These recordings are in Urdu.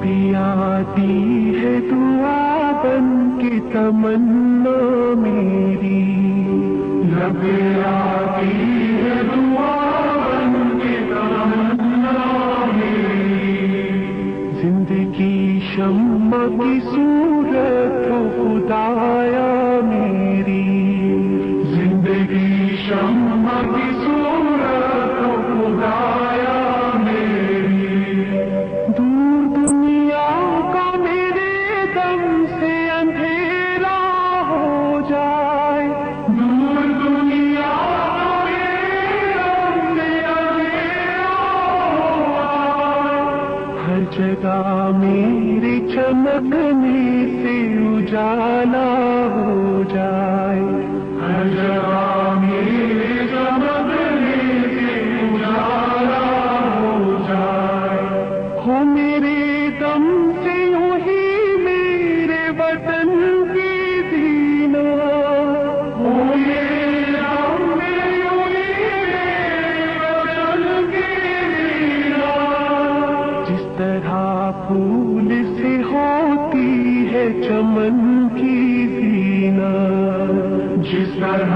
بھی آتی ہے دعا بن کے تمنا میری، جب آتی ہے دعا بن کے تمنا میری، زندگی شمع کی صورت ہو خدایا میری، زندگی شمع کی صورت ہو خدایا میری، دور دنیا کا میرے دم سے اندھیرا ہو جائے، دور دنیا کا میرے دم سے اندھیرا ہو جائے، ہر جگہ میرے چمکنے سے اجالا ہو جائے، ہر جگہ میرے چمکنے سے اجالا ہو جائے، ہو میرے دم سے یوں ہی میرے وطن کی زینہ، ہو میرے دم سے یوں ہی میرے وطن کی زینہ، جس طرح پھول سے ہوتی ہے چمن کی زینہ، جس طرح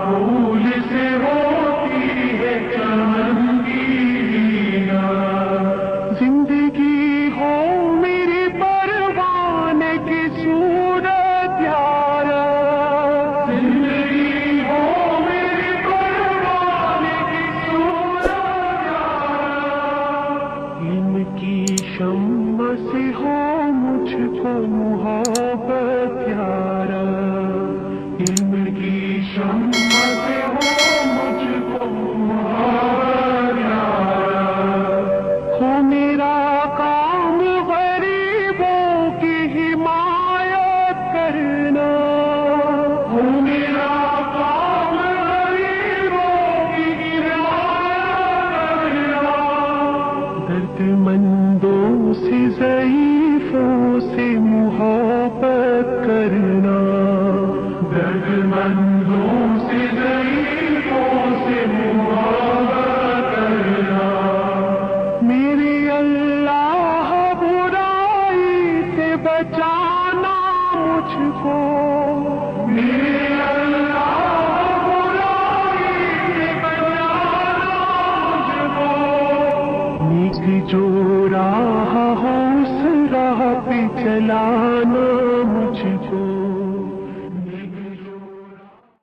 پھول سے ہوتی ہے چمن کی زینہ، زندگی ہو میری پروانے کی صورت یارا، زندگی ہو میری پروانے کی صورت یارا، علم کی شمع سے ہو مجھ کو محبت یارا، علم کی شمع سے ہو مجھ کو محبت یارا، ہو میرا کام غریبوں کی حمایت کرنا، ہو میرا کام غریبوں کی حمایت کرنا، درد مندوں سے ضعیفوں سے محبت کرنا، درد مندوں سے ضعیفوں سے محبت کرنا، میرے اللہ برائی سے بچانا مجھ کو، میرے اللہ برائی سے بچانا مجھ کو، نیک جو راہ ہو اس راہ پہ چلا